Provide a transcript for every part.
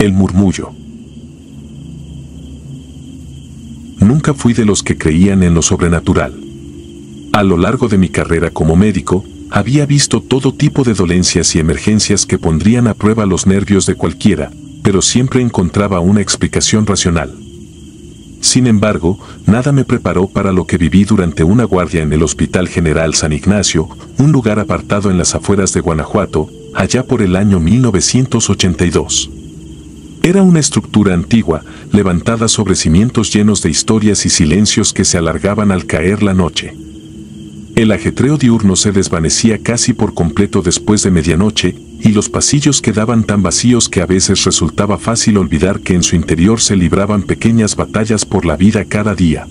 El murmullo. Nunca fui de los que creían en lo sobrenatural. A lo largo de mi carrera como médico, había visto todo tipo de dolencias y emergencias que pondrían a prueba los nervios de cualquiera, pero siempre encontraba una explicación racional. Sin embargo, nada me preparó para lo que viví durante una guardia en el Hospital General San Ignacio, un lugar apartado en las afueras de Guanajuato, allá por el año 1982. Era una estructura antigua, levantada sobre cimientos llenos de historias y silencios que se alargaban al caer la noche. El ajetreo diurno se desvanecía casi por completo después de medianoche, y los pasillos quedaban tan vacíos que a veces resultaba fácil olvidar que en su interior se libraban pequeñas batallas por la vida cada día.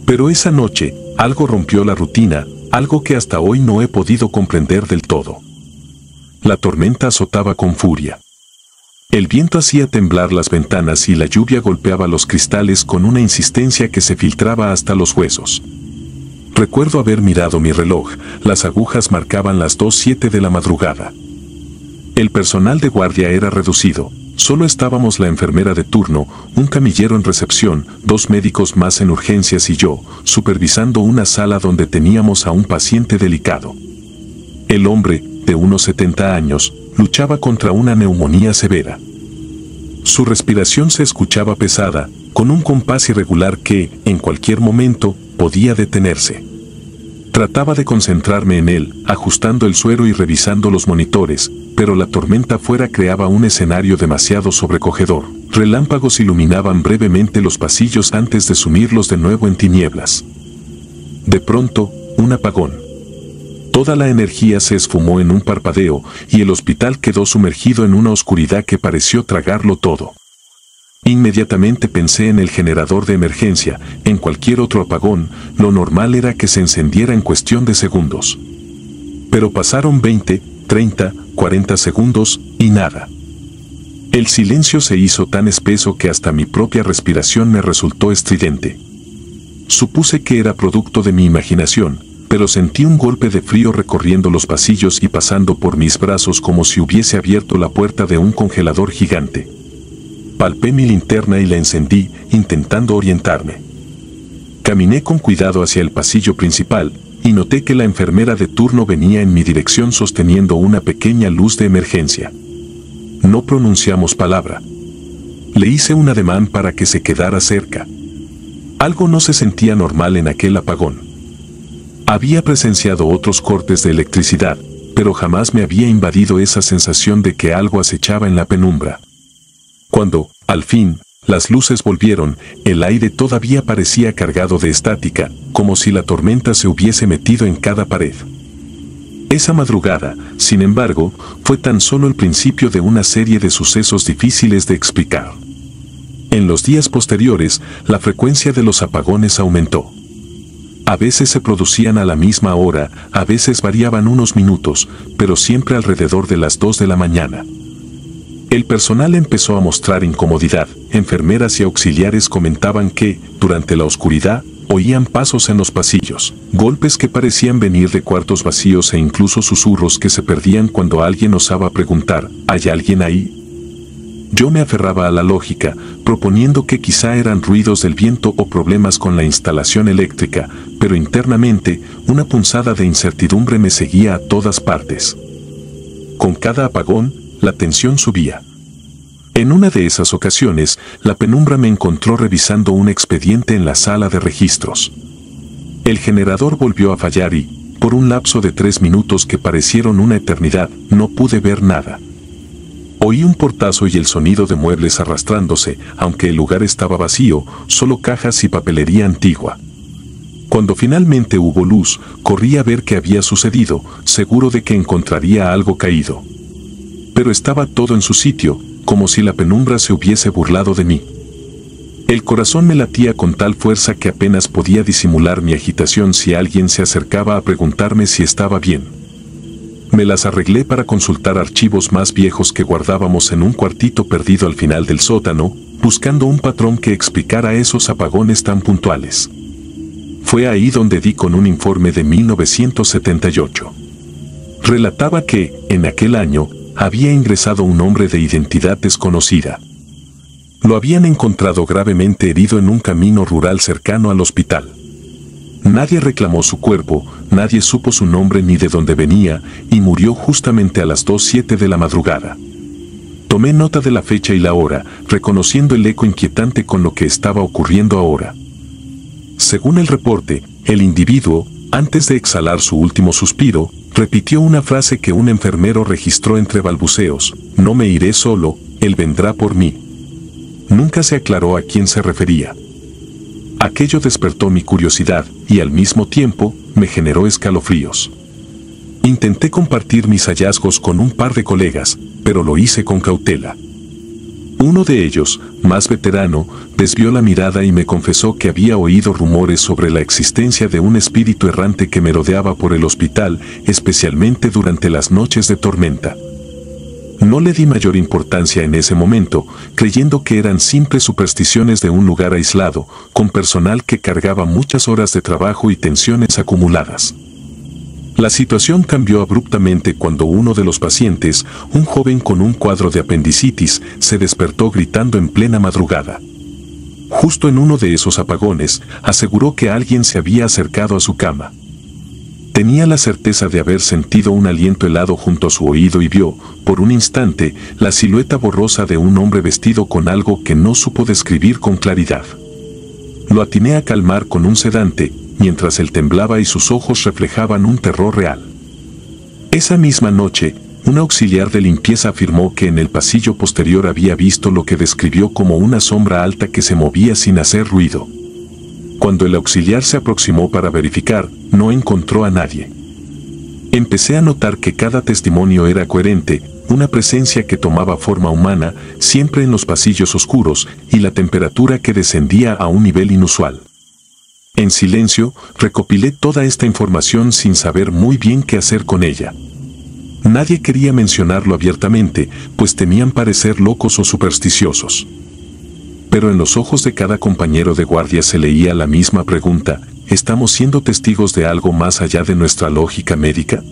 Pero esa noche, algo rompió la rutina, algo que hasta hoy no he podido comprender del todo. La tormenta azotaba con furia. El viento hacía temblar las ventanas y la lluvia golpeaba los cristales con una insistencia que se filtraba hasta los huesos. Recuerdo haber mirado mi reloj, las agujas marcaban las 2:07 de la madrugada. El personal de guardia era reducido, solo estábamos la enfermera de turno, un camillero en recepción, 2 médicos más en urgencias y yo, supervisando una sala donde teníamos a un paciente delicado. El hombre, de unos 70 años, luchaba contra una neumonía severa. Su respiración se escuchaba pesada, con un compás irregular que, en cualquier momento, podía detenerse. Trataba de concentrarme en él, ajustando el suero y revisando los monitores, pero la tormenta afuera creaba un escenario demasiado sobrecogedor. Relámpagos iluminaban brevemente los pasillos antes de sumirlos de nuevo en tinieblas. De pronto, un apagón. Toda la energía se esfumó en un parpadeo, y el hospital quedó sumergido en una oscuridad que pareció tragarlo todo. Inmediatamente pensé en el generador de emergencia. En cualquier otro apagón, lo normal era que se encendiera en cuestión de segundos. Pero pasaron 20, 30, 40 segundos, y nada. El silencio se hizo tan espeso que hasta mi propia respiración me resultó estridente. Supuse que era producto de mi imaginación, pero sentí un golpe de frío recorriendo los pasillos y pasando por mis brazos como si hubiese abierto la puerta de un congelador gigante. Palpé mi linterna y la encendí, intentando orientarme. Caminé con cuidado hacia el pasillo principal, y noté que la enfermera de turno venía en mi dirección sosteniendo una pequeña luz de emergencia. No pronunciamos palabra. Le hice un ademán para que se quedara cerca. Algo no se sentía normal en aquel apagón. Había presenciado otros cortes de electricidad, pero jamás me había invadido esa sensación de que algo acechaba en la penumbra. Cuando, al fin, las luces volvieron, el aire todavía parecía cargado de estática, como si la tormenta se hubiese metido en cada pared. Esa madrugada, sin embargo, fue tan solo el principio de una serie de sucesos difíciles de explicar. En los días posteriores, la frecuencia de los apagones aumentó. A veces se producían a la misma hora, a veces variaban unos minutos, pero siempre alrededor de las 2 de la mañana. El personal empezó a mostrar incomodidad. Enfermeras y auxiliares comentaban que, durante la oscuridad, oían pasos en los pasillos, golpes que parecían venir de cuartos vacíos e incluso susurros que se perdían cuando alguien osaba preguntar, ¿hay alguien ahí? Yo me aferraba a la lógica, proponiendo que quizá eran ruidos del viento o problemas con la instalación eléctrica, pero internamente, una punzada de incertidumbre me seguía a todas partes. Con cada apagón, la tensión subía. En una de esas ocasiones, la penumbra me encontró revisando un expediente en la sala de registros. El generador volvió a fallar y, por un lapso de 3 minutos que parecieron una eternidad, no pude ver nada. Oí un portazo y el sonido de muebles arrastrándose, aunque el lugar estaba vacío, solo cajas y papelería antigua. Cuando finalmente hubo luz, corrí a ver qué había sucedido, seguro de que encontraría algo caído. Pero estaba todo en su sitio, como si la penumbra se hubiese burlado de mí. El corazón me latía con tal fuerza que apenas podía disimular mi agitación si alguien se acercaba a preguntarme si estaba bien. Me las arreglé para consultar archivos más viejos que guardábamos en un cuartito perdido al final del sótano, buscando un patrón que explicara esos apagones tan puntuales. Fue ahí donde di con un informe de 1978. Relataba que, en aquel año, había ingresado un hombre de identidad desconocida. Lo habían encontrado gravemente herido en un camino rural cercano al hospital. Nadie reclamó su cuerpo, nadie supo su nombre ni de dónde venía, y murió justamente a las 2:07 de la madrugada. Tomé nota de la fecha y la hora, reconociendo el eco inquietante con lo que estaba ocurriendo ahora. Según el reporte, el individuo, antes de exhalar su último suspiro, repitió una frase que un enfermero registró entre balbuceos: «No me iré solo, él vendrá por mí». Nunca se aclaró a quién se refería. Aquello despertó mi curiosidad y al mismo tiempo me generó escalofríos. Intenté compartir mis hallazgos con un par de colegas, pero lo hice con cautela. Uno de ellos, más veterano, desvió la mirada y me confesó que había oído rumores sobre la existencia de un espíritu errante que merodeaba por el hospital, especialmente durante las noches de tormenta. No le di mayor importancia en ese momento, creyendo que eran simples supersticiones de un lugar aislado, con personal que cargaba muchas horas de trabajo y tensiones acumuladas. La situación cambió abruptamente cuando uno de los pacientes, un joven con un cuadro de apendicitis, se despertó gritando en plena madrugada. Justo en uno de esos apagones, aseguró que alguien se había acercado a su cama. Tenía la certeza de haber sentido un aliento helado junto a su oído y vio, por un instante, la silueta borrosa de un hombre vestido con algo que no supo describir con claridad. Lo atiné a calmar con un sedante, mientras él temblaba y sus ojos reflejaban un terror real. Esa misma noche, un auxiliar de limpieza afirmó que en el pasillo posterior había visto lo que describió como una sombra alta que se movía sin hacer ruido. Cuando el auxiliar se aproximó para verificar, no encontró a nadie. Empecé a notar que cada testimonio era coherente, una presencia que tomaba forma humana, siempre en los pasillos oscuros, y la temperatura que descendía a un nivel inusual. En silencio, recopilé toda esta información sin saber muy bien qué hacer con ella. Nadie quería mencionarlo abiertamente, pues temían parecer locos o supersticiosos. Pero en los ojos de cada compañero de guardia se leía la misma pregunta: ¿estamos siendo testigos de algo más allá de nuestra lógica médica?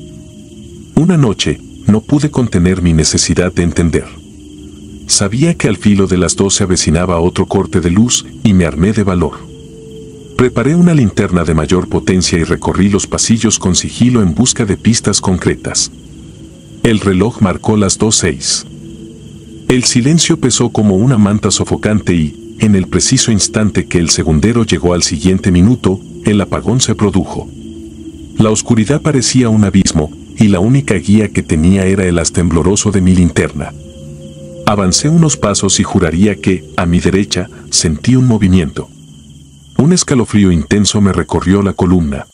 Una noche, no pude contener mi necesidad de entender. Sabía que al filo de las 2 se avecinaba otro corte de luz y me armé de valor. Preparé una linterna de mayor potencia y recorrí los pasillos con sigilo en busca de pistas concretas. El reloj marcó las 2:06. El silencio pesó como una manta sofocante y, en el preciso instante que el segundero llegó al siguiente minuto, el apagón se produjo. La oscuridad parecía un abismo, y la única guía que tenía era el haz tembloroso de mi linterna. Avancé unos pasos y juraría que, a mi derecha, sentí un movimiento. Un escalofrío intenso me recorrió la columna.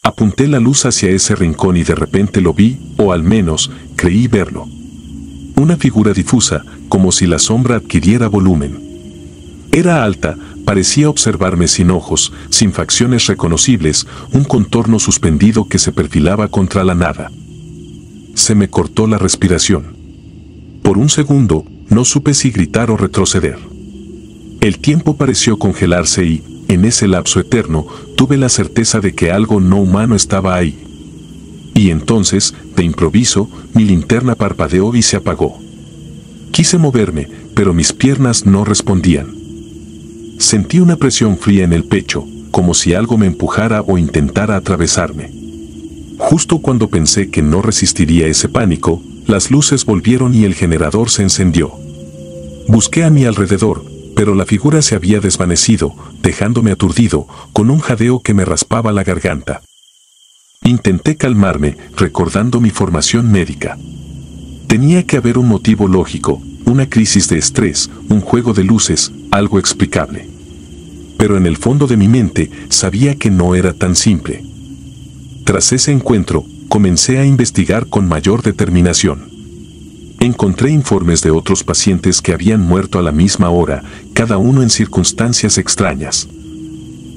Apunté la luz hacia ese rincón y de repente lo vi, o al menos, creí verlo. Una figura difusa, como si la sombra adquiriera volumen. Era alta, parecía observarme sin ojos, sin facciones reconocibles, un contorno suspendido que se perfilaba contra la nada. Se me cortó la respiración. Por un segundo, no supe si gritar o retroceder. El tiempo pareció congelarse y, en ese lapso eterno, tuve la certeza de que algo no humano estaba ahí. Y entonces, de improviso, mi linterna parpadeó y se apagó. Quise moverme, pero mis piernas no respondían. Sentí una presión fría en el pecho, como si algo me empujara o intentara atravesarme. Justo cuando pensé que no resistiría ese pánico, las luces volvieron y el generador se encendió. Busqué a mi alrededor, pero la figura se había desvanecido, dejándome aturdido, con un jadeo que me raspaba la garganta. Intenté calmarme, recordando mi formación médica. Tenía que haber un motivo lógico, una crisis de estrés, un juego de luces, algo explicable. Pero en el fondo de mi mente sabía que no era tan simple. Tras ese encuentro, comencé a investigar con mayor determinación. Encontré informes de otros pacientes que habían muerto a la misma hora, cada uno en circunstancias extrañas.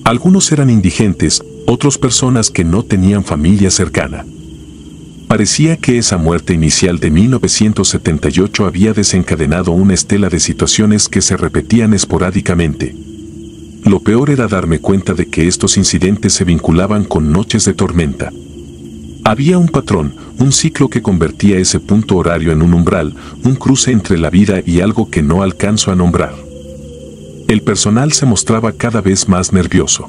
Algunos eran indigentes, otros personas que no tenían familia cercana. Parecía que esa muerte inicial de 1978 había desencadenado una estela de situaciones que se repetían esporádicamente. Lo peor era darme cuenta de que estos incidentes se vinculaban con noches de tormenta. Había un patrón, un ciclo que convertía ese punto horario en un umbral, un cruce entre la vida y algo que no alcanzo a nombrar. El personal se mostraba cada vez más nervioso.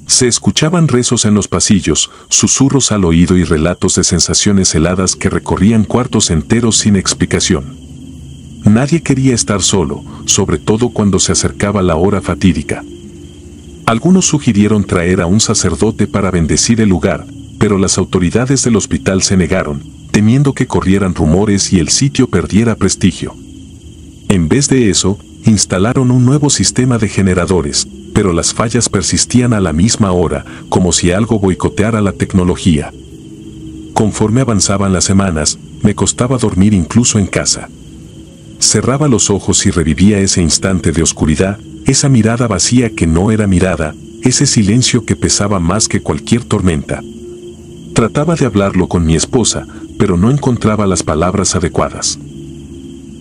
Se escuchaban rezos en los pasillos, susurros al oído y relatos de sensaciones heladas que recorrían cuartos enteros sin explicación. Nadie quería estar solo, sobre todo cuando se acercaba la hora fatídica. Algunos sugirieron traer a un sacerdote para bendecir el lugar, pero las autoridades del hospital se negaron, temiendo que corrieran rumores y el sitio perdiera prestigio. En vez de eso, instalaron un nuevo sistema de generadores, pero las fallas persistían a la misma hora, como si algo boicoteara la tecnología. Conforme avanzaban las semanas, me costaba dormir incluso en casa. Cerraba los ojos y revivía ese instante de oscuridad, esa mirada vacía que no era mirada, ese silencio que pesaba más que cualquier tormenta. Trataba de hablarlo con mi esposa, pero no encontraba las palabras adecuadas.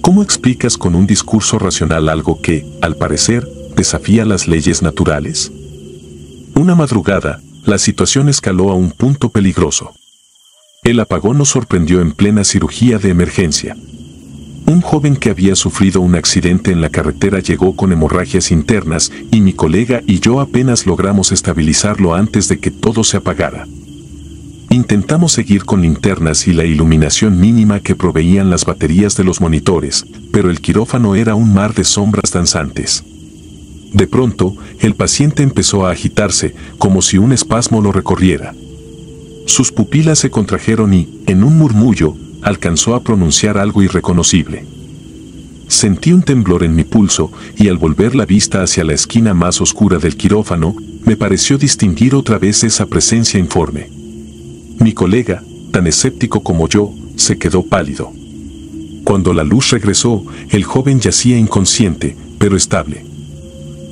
¿Cómo explicas con un discurso racional algo que, al parecer, desafía las leyes naturales? Una madrugada, la situación escaló a un punto peligroso. El apagón nos sorprendió en plena cirugía de emergencia. Un joven que había sufrido un accidente en la carretera llegó con hemorragias internas y mi colega y yo apenas logramos estabilizarlo antes de que todo se apagara. Intentamos seguir con linternas y la iluminación mínima que proveían las baterías de los monitores, pero el quirófano era un mar de sombras danzantes. De pronto, el paciente empezó a agitarse, como si un espasmo lo recorriera. Sus pupilas se contrajeron y, en un murmullo, alcanzó a pronunciar algo irreconocible. Sentí un temblor en mi pulso y al volver la vista hacia la esquina más oscura del quirófano, me pareció distinguir otra vez esa presencia informe. Mi colega, tan escéptico como yo, se quedó pálido. Cuando la luz regresó, el joven yacía inconsciente, pero estable.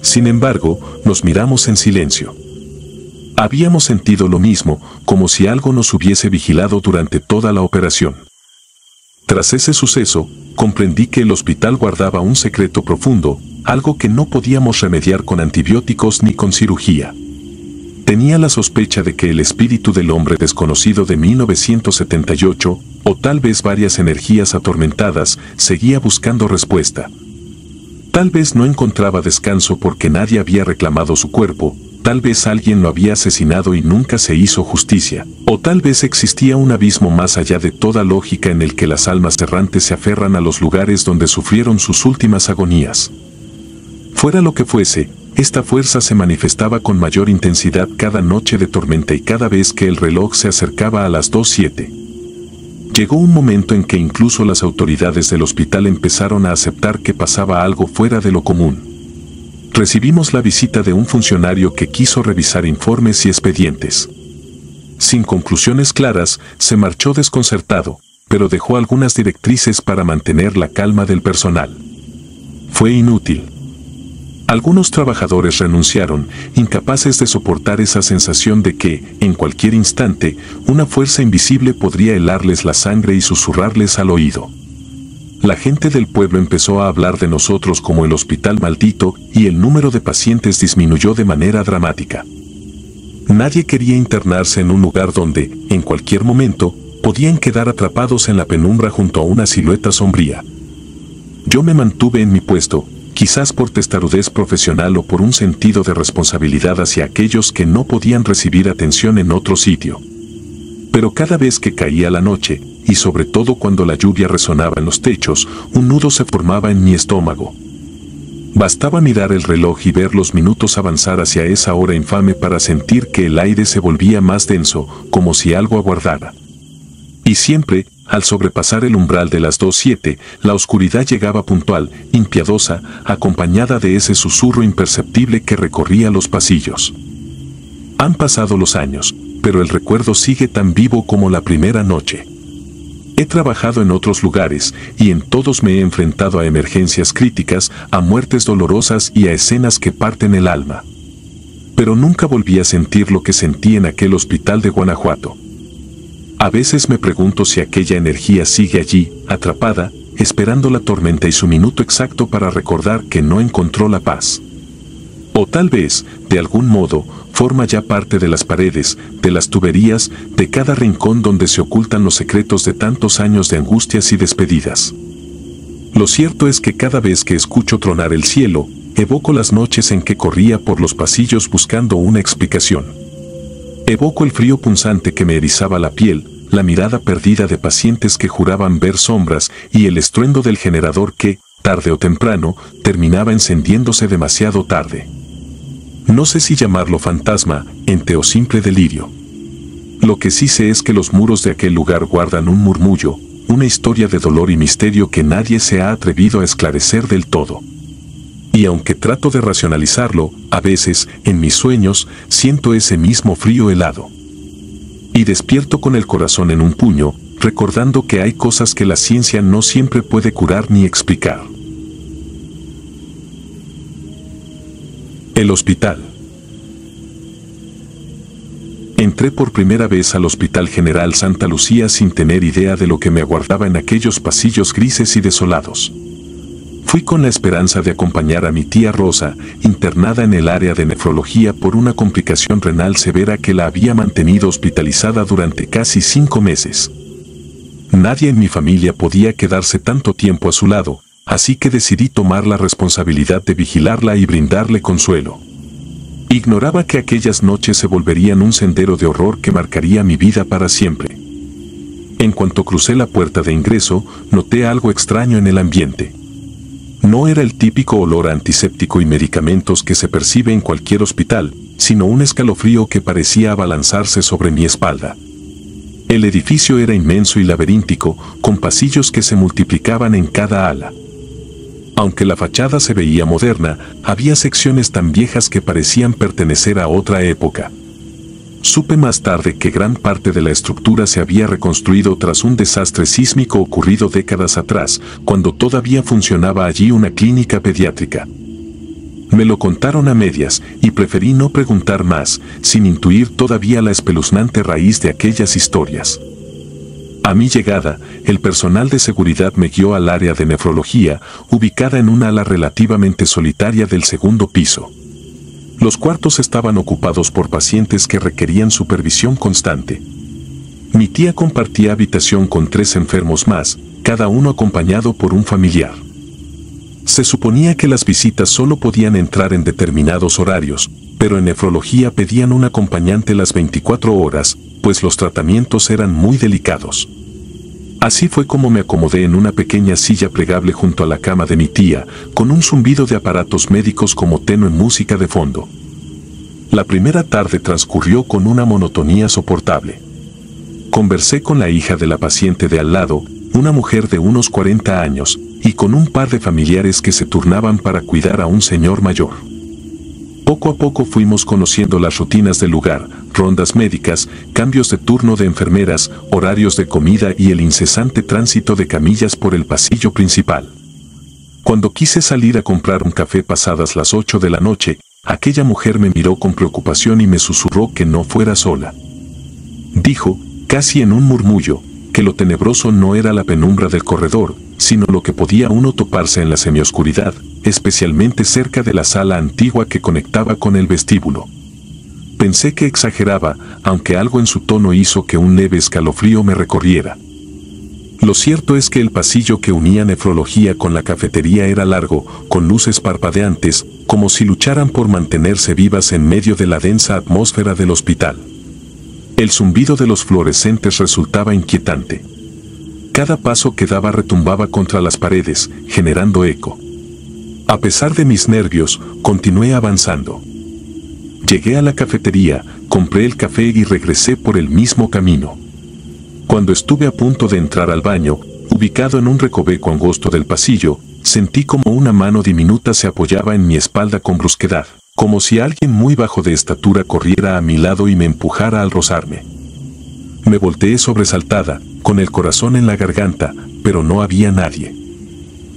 Sin embargo, nos miramos en silencio. Habíamos sentido lo mismo, como si algo nos hubiese vigilado durante toda la operación. Tras ese suceso, comprendí que el hospital guardaba un secreto profundo, algo que no podíamos remediar con antibióticos ni con cirugía. Tenía la sospecha de que el espíritu del hombre desconocido de 1978, o tal vez varias energías atormentadas, seguía buscando respuesta. Tal vez no encontraba descanso porque nadie había reclamado su cuerpo, tal vez alguien lo había asesinado y nunca se hizo justicia, o tal vez existía un abismo más allá de toda lógica en el que las almas errantes se aferran a los lugares donde sufrieron sus últimas agonías. Fuera lo que fuese, esta fuerza se manifestaba con mayor intensidad cada noche de tormenta y cada vez que el reloj se acercaba a las 2:07. Llegó un momento en que incluso las autoridades del hospital empezaron a aceptar que pasaba algo fuera de lo común. Recibimos la visita de un funcionario que quiso revisar informes y expedientes. Sin conclusiones claras, se marchó desconcertado, pero dejó algunas directrices para mantener la calma del personal. Fue inútil. Algunos trabajadores renunciaron, incapaces de soportar esa sensación de que, en cualquier instante, una fuerza invisible podría helarles la sangre y susurrarles al oído. La gente del pueblo empezó a hablar de nosotros como el hospital maldito y el número de pacientes disminuyó de manera dramática. Nadie quería internarse en un lugar donde, en cualquier momento, podían quedar atrapados en la penumbra junto a una silueta sombría. Yo me mantuve en mi puesto, quizás por testarudez profesional o por un sentido de responsabilidad hacia aquellos que no podían recibir atención en otro sitio. Pero cada vez que caía la noche, y sobre todo cuando la lluvia resonaba en los techos, un nudo se formaba en mi estómago. Bastaba mirar el reloj y ver los minutos avanzar hacia esa hora infame para sentir que el aire se volvía más denso, como si algo aguardara. Y siempre, al sobrepasar el umbral de las 2:07, la oscuridad llegaba puntual, impiedosa, acompañada de ese susurro imperceptible que recorría los pasillos. Han pasado los años, pero el recuerdo sigue tan vivo como la primera noche. He trabajado en otros lugares, y en todos me he enfrentado a emergencias críticas, a muertes dolorosas y a escenas que parten el alma. Pero nunca volví a sentir lo que sentí en aquel hospital de Guanajuato. A veces me pregunto si aquella energía sigue allí, atrapada, esperando la tormenta y su minuto exacto para recordar que no encontró la paz. O tal vez, de algún modo, forma ya parte de las paredes, de las tuberías, de cada rincón donde se ocultan los secretos de tantos años de angustias y despedidas. Lo cierto es que cada vez que escucho tronar el cielo, evoco las noches en que corría por los pasillos buscando una explicación. Evoco el frío punzante que me erizaba la piel, la mirada perdida de pacientes que juraban ver sombras y el estruendo del generador que, tarde o temprano, terminaba encendiéndose demasiado tarde. No sé si llamarlo fantasma, ente o simple delirio. Lo que sí sé es que los muros de aquel lugar guardan un murmullo, una historia de dolor y misterio que nadie se ha atrevido a esclarecer del todo. Y aunque trato de racionalizarlo, a veces, en mis sueños, siento ese mismo frío helado. Y despierto con el corazón en un puño, recordando que hay cosas que la ciencia no siempre puede curar ni explicar. El hospital. Entré por primera vez al Hospital General Santa Lucía sin tener idea de lo que me aguardaba en aquellos pasillos grises y desolados. Fui con la esperanza de acompañar a mi tía Rosa, internada en el área de nefrología por una complicación renal severa que la había mantenido hospitalizada durante casi 5 meses. Nadie en mi familia podía quedarse tanto tiempo a su lado, así que decidí tomar la responsabilidad de vigilarla y brindarle consuelo. Ignoraba que aquellas noches se volverían un sendero de horror que marcaría mi vida para siempre. En cuanto crucé la puerta de ingreso, noté algo extraño en el ambiente. No era el típico olor a antiséptico y medicamentos que se percibe en cualquier hospital, sino un escalofrío que parecía abalanzarse sobre mi espalda. El edificio era inmenso y laberíntico, con pasillos que se multiplicaban en cada ala. Aunque la fachada se veía moderna, había secciones tan viejas que parecían pertenecer a otra época. Supe más tarde que gran parte de la estructura se había reconstruido tras un desastre sísmico ocurrido décadas atrás, cuando todavía funcionaba allí una clínica pediátrica. Me lo contaron a medias y preferí no preguntar más, sin intuir todavía la espeluznante raíz de aquellas historias. A mi llegada, el personal de seguridad me guió al área de nefrología, ubicada en una ala relativamente solitaria del segundo piso. Los cuartos estaban ocupados por pacientes que requerían supervisión constante. Mi tía compartía habitación con 3 enfermos más, cada uno acompañado por un familiar. Se suponía que las visitas solo podían entrar en determinados horarios, pero en nefrología pedían un acompañante las 24 horas, pues los tratamientos eran muy delicados. Así fue como me acomodé en una pequeña silla plegable junto a la cama de mi tía, con un zumbido de aparatos médicos como tenue música de fondo. La primera tarde transcurrió con una monotonía soportable. Conversé con la hija de la paciente de al lado, una mujer de unos 40 años, y con un par de familiares que se turnaban para cuidar a un señor mayor. Poco a poco fuimos conociendo las rutinas del lugar, rondas médicas, cambios de turno de enfermeras, horarios de comida y el incesante tránsito de camillas por el pasillo principal. Cuando quise salir a comprar un café pasadas las 8 de la noche, aquella mujer me miró con preocupación y me susurró que no fuera sola. Dijo, casi en un murmullo, que lo tenebroso no era la penumbra del corredor, sino lo que podía uno toparse en la semioscuridad, especialmente cerca de la sala antigua que conectaba con el vestíbulo. Pensé que exageraba, aunque algo en su tono hizo que un leve escalofrío me recorriera. Lo cierto es que el pasillo que unía nefrología con la cafetería era largo, con luces parpadeantes, como si lucharan por mantenerse vivas en medio de la densa atmósfera del hospital. El zumbido de los fluorescentes resultaba inquietante. Cada paso que daba retumbaba contra las paredes, generando eco. A pesar de mis nervios, continué avanzando. Llegué a la cafetería, compré el café y regresé por el mismo camino. Cuando estuve a punto de entrar al baño, ubicado en un recoveco angosto del pasillo, sentí como una mano diminuta se apoyaba en mi espalda con brusquedad, como si alguien muy bajo de estatura corriera a mi lado y me empujara al rozarme. Me volteé sobresaltada, con el corazón en la garganta, pero no había nadie.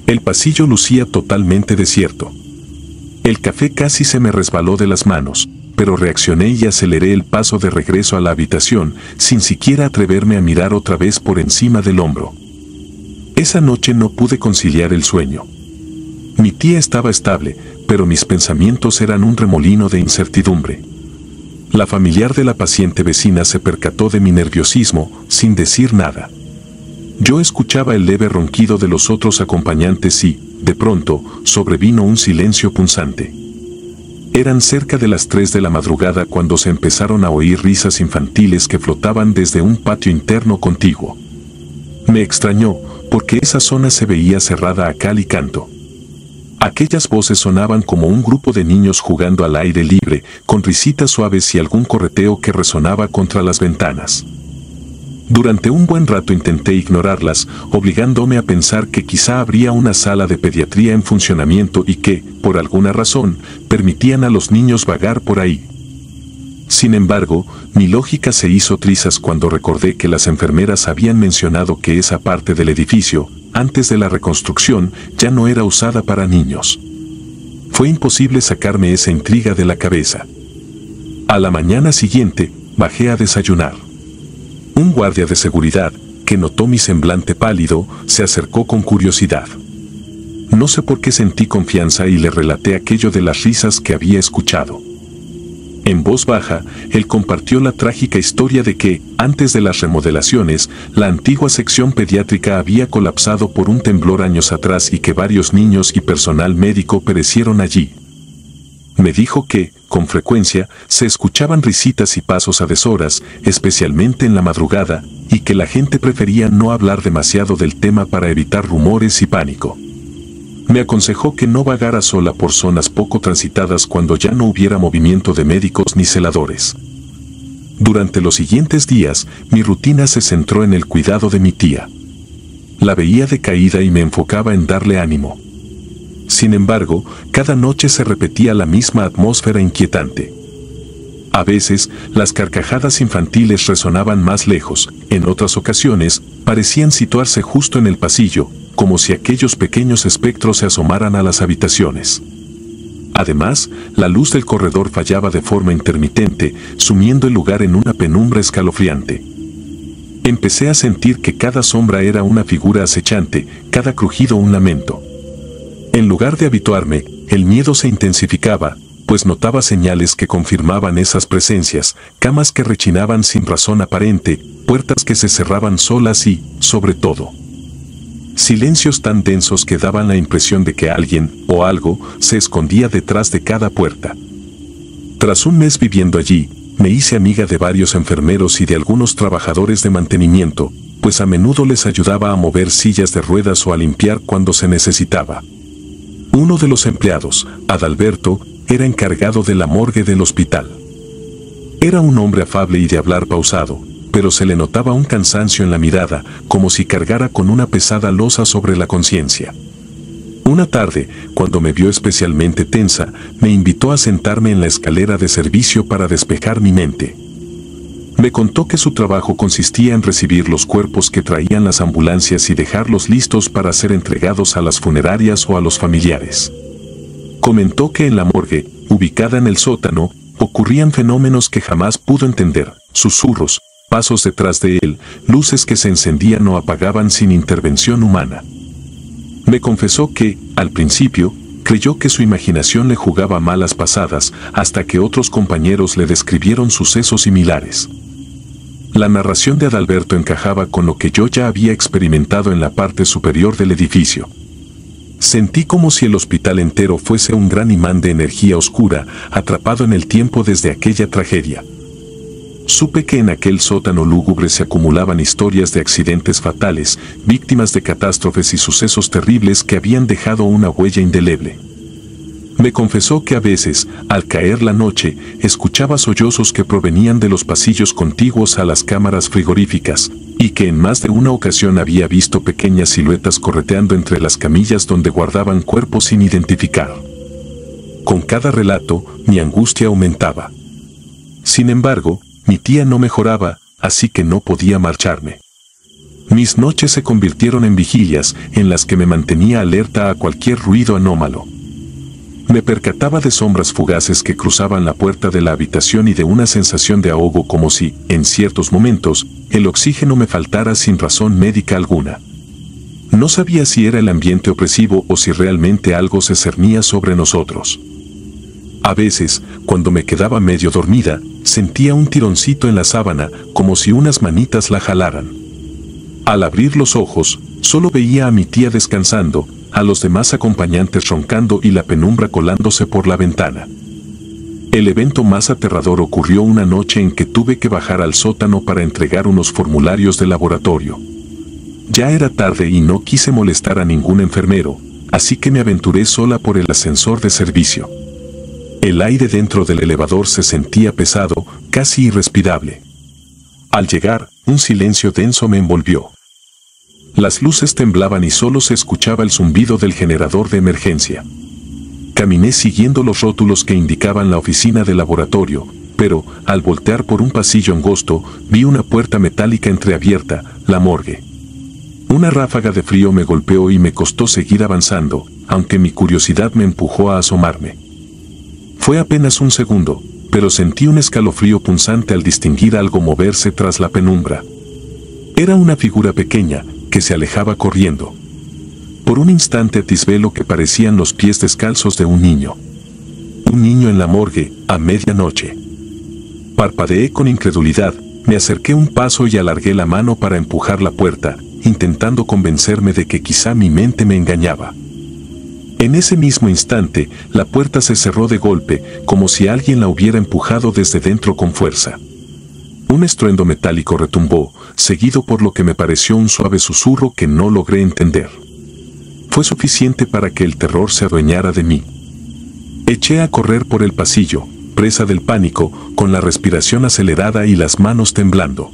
El pasillo lucía totalmente desierto. El café casi se me resbaló de las manos, pero reaccioné y aceleré el paso de regreso a la habitación, sin siquiera atreverme a mirar otra vez por encima del hombro. Esa noche no pude conciliar el sueño. Mi tía estaba estable, pero mis pensamientos eran un remolino de incertidumbre. La familiar de la paciente vecina se percató de mi nerviosismo, sin decir nada. Yo escuchaba el leve ronquido de los otros acompañantes y, de pronto, sobrevino un silencio punzante. Eran cerca de las 3 de la madrugada cuando se empezaron a oír risas infantiles que flotaban desde un patio interno contiguo. Me extrañó, porque esa zona se veía cerrada a cal y canto. Aquellas voces sonaban como un grupo de niños jugando al aire libre, con risitas suaves y algún correteo que resonaba contra las ventanas. Durante un buen rato intenté ignorarlas, obligándome a pensar que quizá habría una sala de pediatría en funcionamiento y que, por alguna razón, permitían a los niños vagar por ahí. Sin embargo, mi lógica se hizo trizas cuando recordé que las enfermeras habían mencionado que esa parte del edificio, antes de la reconstrucción, ya no era usada para niños. Fue imposible sacarme esa intriga de la cabeza. A la mañana siguiente, bajé a desayunar. Un guardia de seguridad, que notó mi semblante pálido, se acercó con curiosidad. No sé por qué sentí confianza y le relaté aquello de las risas que había escuchado. En voz baja, él compartió la trágica historia de que, antes de las remodelaciones, la antigua sección pediátrica había colapsado por un temblor años atrás y que varios niños y personal médico perecieron allí. Me dijo que, con frecuencia, se escuchaban risitas y pasos a deshoras, especialmente en la madrugada, y que la gente prefería no hablar demasiado del tema para evitar rumores y pánico. Me aconsejó que no vagara sola por zonas poco transitadas cuando ya no hubiera movimiento de médicos ni celadores. Durante los siguientes días, mi rutina se centró en el cuidado de mi tía. La veía decaída y me enfocaba en darle ánimo. Sin embargo, cada noche se repetía la misma atmósfera inquietante. A veces, las carcajadas infantiles resonaban más lejos, en otras ocasiones, parecían situarse justo en el pasillo, como si aquellos pequeños espectros se asomaran a las habitaciones. Además, la luz del corredor fallaba de forma intermitente, sumiendo el lugar en una penumbra escalofriante. Empecé a sentir que cada sombra era una figura acechante, cada crujido un lamento. En lugar de habituarme, el miedo se intensificaba, pues notaba señales que confirmaban esas presencias, camas que rechinaban sin razón aparente, puertas que se cerraban solas y, sobre todo, silencios tan densos que daban la impresión de que alguien, o algo, se escondía detrás de cada puerta. Tras un mes viviendo allí, me hice amiga de varios enfermeros y de algunos trabajadores de mantenimiento, pues a menudo les ayudaba a mover sillas de ruedas o a limpiar cuando se necesitaba. Uno de los empleados, Adalberto, era encargado de la morgue del hospital. Era un hombre afable y de hablar pausado, pero se le notaba un cansancio en la mirada, como si cargara con una pesada losa sobre la conciencia. Una tarde, cuando me vio especialmente tensa, me invitó a sentarme en la escalera de servicio para despejar mi mente. Me contó que su trabajo consistía en recibir los cuerpos que traían las ambulancias y dejarlos listos para ser entregados a las funerarias o a los familiares. Comentó que en la morgue, ubicada en el sótano, ocurrían fenómenos que jamás pudo entender: susurros, pasos detrás de él, luces que se encendían o apagaban sin intervención humana. Me confesó que, al principio, creyó que su imaginación le jugaba malas pasadas, hasta que otros compañeros le describieron sucesos similares. La narración de Adalberto encajaba con lo que yo ya había experimentado en la parte superior del edificio. Sentí como si el hospital entero fuese un gran imán de energía oscura, atrapado en el tiempo desde aquella tragedia. Supe que en aquel sótano lúgubre se acumulaban historias de accidentes fatales, víctimas de catástrofes y sucesos terribles que habían dejado una huella indeleble. Me confesó que a veces, al caer la noche, escuchaba sollozos que provenían de los pasillos contiguos a las cámaras frigoríficas, y que en más de una ocasión había visto pequeñas siluetas correteando entre las camillas donde guardaban cuerpos sin identificar. Con cada relato, mi angustia aumentaba. Sin embargo, mi tía no mejoraba, así que no podía marcharme. Mis noches se convirtieron en vigilias, en las que me mantenía alerta a cualquier ruido anómalo. Me percataba de sombras fugaces que cruzaban la puerta de la habitación y de una sensación de ahogo como si, en ciertos momentos, el oxígeno me faltara sin razón médica alguna. No sabía si era el ambiente opresivo o si realmente algo se cernía sobre nosotros. A veces, cuando me quedaba medio dormida, sentía un tironcito en la sábana, como si unas manitas la jalaran. Al abrir los ojos, solo veía a mi tía descansando, a los demás acompañantes roncando y la penumbra colándose por la ventana. El evento más aterrador ocurrió una noche en que tuve que bajar al sótano para entregar unos formularios de laboratorio. Ya era tarde y no quise molestar a ningún enfermero, así que me aventuré sola por el ascensor de servicio. El aire dentro del elevador se sentía pesado, casi irrespirable. Al llegar, un silencio denso me envolvió. Las luces temblaban y solo se escuchaba el zumbido del generador de emergencia. Caminé siguiendo los rótulos que indicaban la oficina de laboratorio, pero, al voltear por un pasillo angosto, vi una puerta metálica entreabierta, la morgue. Una ráfaga de frío me golpeó y me costó seguir avanzando, aunque mi curiosidad me empujó a asomarme. Fue apenas un segundo, pero sentí un escalofrío punzante al distinguir algo moverse tras la penumbra. Era una figura pequeña, que se alejaba corriendo. Por un instante atisbé lo que parecían los pies descalzos de un niño. Un niño en la morgue, a medianoche. Parpadeé con incredulidad, me acerqué un paso y alargué la mano para empujar la puerta, intentando convencerme de que quizá mi mente me engañaba. En ese mismo instante, la puerta se cerró de golpe, como si alguien la hubiera empujado desde dentro con fuerza. Un estruendo metálico retumbó, seguido por lo que me pareció un suave susurro que no logré entender. Fue suficiente para que el terror se adueñara de mí. Eché a correr por el pasillo, presa del pánico, con la respiración acelerada y las manos temblando.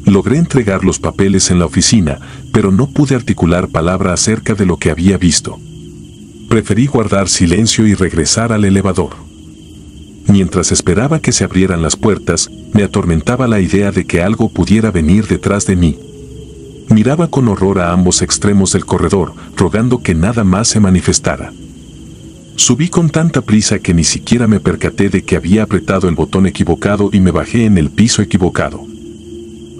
Logré entregar los papeles en la oficina, pero no pude articular palabra acerca de lo que había visto. Preferí guardar silencio y regresar al elevador. Mientras esperaba que se abrieran las puertas, me atormentaba la idea de que algo pudiera venir detrás de mí. Miraba con horror a ambos extremos del corredor, rogando que nada más se manifestara. Subí con tanta prisa que ni siquiera me percaté de que había apretado el botón equivocado y me bajé en el piso equivocado.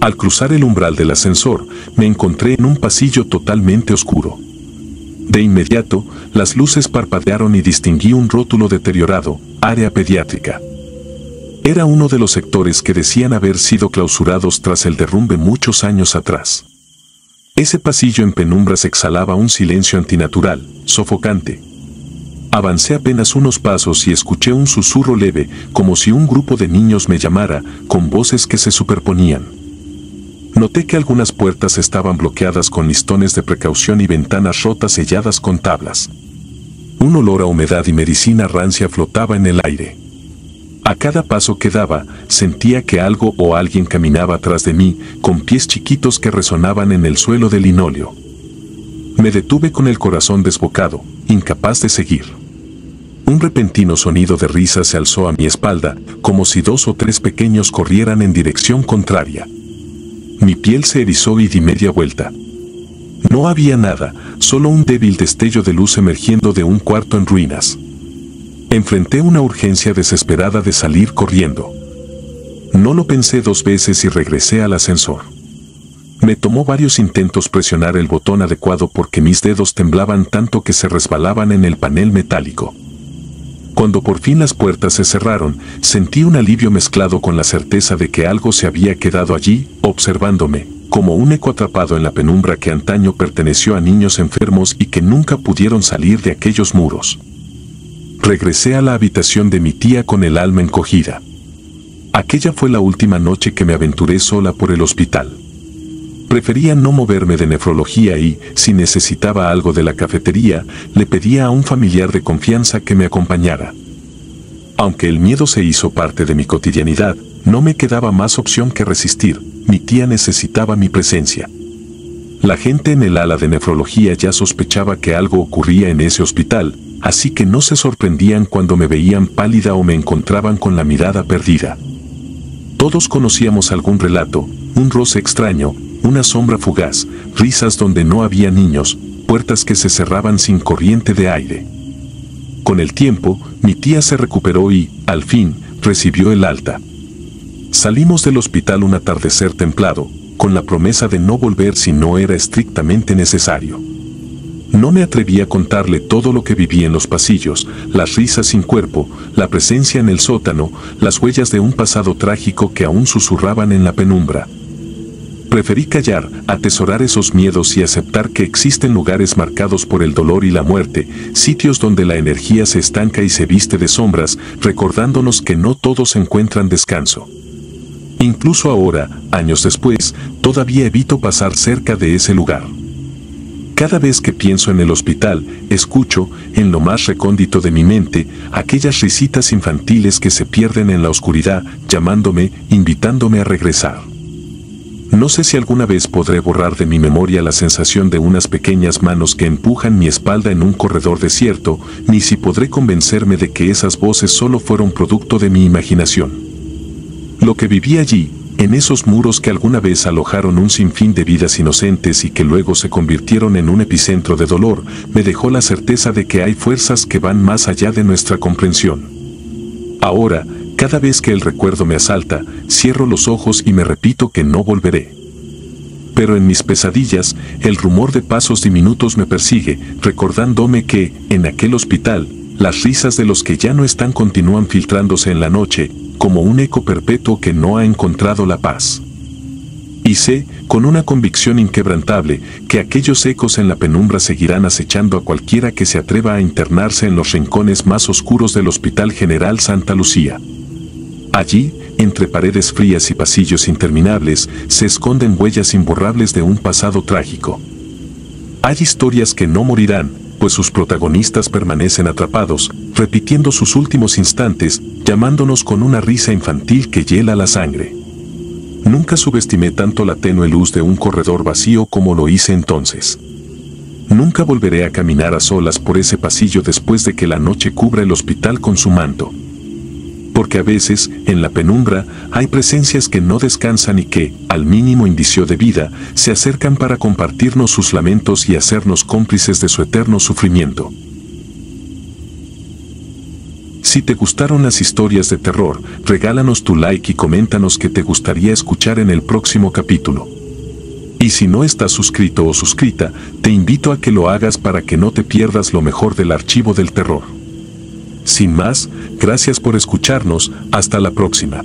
Al cruzar el umbral del ascensor, me encontré en un pasillo totalmente oscuro. De inmediato, las luces parpadearon y distinguí un rótulo deteriorado, área pediátrica. Era uno de los sectores que decían haber sido clausurados tras el derrumbe muchos años atrás. Ese pasillo en penumbras exhalaba un silencio antinatural, sofocante. Avancé apenas unos pasos y escuché un susurro leve, como si un grupo de niños me llamara, con voces que se superponían. Noté que algunas puertas estaban bloqueadas con listones de precaución y ventanas rotas selladas con tablas. Un olor a humedad y medicina rancia flotaba en el aire. A cada paso que daba, sentía que algo o alguien caminaba atrás de mí, con pies chiquitos que resonaban en el suelo de linóleo. Me detuve con el corazón desbocado, incapaz de seguir. Un repentino sonido de risa se alzó a mi espalda, como si 2 o 3 pequeños corrieran en dirección contraria. Mi piel se erizó y di media vuelta. No había nada, solo un débil destello de luz emergiendo de un cuarto en ruinas. Enfrenté una urgencia desesperada de salir corriendo. No lo pensé 2 veces y regresé al ascensor. Me tomó varios intentos presionar el botón adecuado porque mis dedos temblaban tanto que se resbalaban en el panel metálico. Cuando por fin las puertas se cerraron, sentí un alivio mezclado con la certeza de que algo se había quedado allí, observándome, como un eco atrapado en la penumbra que antaño perteneció a niños enfermos y que nunca pudieron salir de aquellos muros. Regresé a la habitación de mi tía con el alma encogida. Aquella fue la última noche que me aventuré sola por el hospital. Prefería no moverme de nefrología y, si necesitaba algo de la cafetería, le pedía a un familiar de confianza que me acompañara. Aunque el miedo se hizo parte de mi cotidianidad, no me quedaba más opción que resistir. Mi tía necesitaba mi presencia. La gente en el ala de nefrología ya sospechaba que algo ocurría en ese hospital, así que no se sorprendían cuando me veían pálida o me encontraban con la mirada perdida. Todos conocíamos algún relato, un roce extraño, una sombra fugaz, risas donde no había niños, puertas que se cerraban sin corriente de aire. Con el tiempo, mi tía se recuperó y, al fin, recibió el alta. Salimos del hospital un atardecer templado, con la promesa de no volver si no era estrictamente necesario. No me atreví a contarle todo lo que viví en los pasillos, las risas sin cuerpo, la presencia en el sótano, las huellas de un pasado trágico que aún susurraban en la penumbra. Preferí callar, atesorar esos miedos y aceptar que existen lugares marcados por el dolor y la muerte, sitios donde la energía se estanca y se viste de sombras, recordándonos que no todos encuentran descanso. Incluso ahora, años después, todavía evito pasar cerca de ese lugar. Cada vez que pienso en el hospital, escucho, en lo más recóndito de mi mente, aquellas risitas infantiles que se pierden en la oscuridad, llamándome, invitándome a regresar. No sé si alguna vez podré borrar de mi memoria la sensación de unas pequeñas manos que empujan mi espalda en un corredor desierto, ni si podré convencerme de que esas voces solo fueron producto de mi imaginación. Lo que viví allí, en esos muros que alguna vez alojaron un sinfín de vidas inocentes y que luego se convirtieron en un epicentro de dolor, me dejó la certeza de que hay fuerzas que van más allá de nuestra comprensión. Ahora, cada vez que el recuerdo me asalta, cierro los ojos y me repito que no volveré. Pero en mis pesadillas, el rumor de pasos diminutos me persigue, recordándome que, en aquel hospital, las risas de los que ya no están continúan filtrándose en la noche, como un eco perpetuo que no ha encontrado la paz. Y sé, con una convicción inquebrantable, que aquellos ecos en la penumbra seguirán acechando a cualquiera que se atreva a internarse en los rincones más oscuros del Hospital General Santa Lucía. Allí, entre paredes frías y pasillos interminables, se esconden huellas imborrables de un pasado trágico. Hay historias que no morirán, pues sus protagonistas permanecen atrapados, repitiendo sus últimos instantes, llamándonos con una risa infantil que hiela la sangre. Nunca subestimé tanto la tenue luz de un corredor vacío como lo hice entonces. Nunca volveré a caminar a solas por ese pasillo después de que la noche cubra el hospital con su manto. Porque a veces, en la penumbra, hay presencias que no descansan y que, al mínimo indicio de vida, se acercan para compartirnos sus lamentos y hacernos cómplices de su eterno sufrimiento. Si te gustaron las historias de terror, regálanos tu like y coméntanos qué te gustaría escuchar en el próximo capítulo. Y si no estás suscrito o suscrita, te invito a que lo hagas para que no te pierdas lo mejor del archivo del terror. Sin más, gracias por escucharnos, hasta la próxima.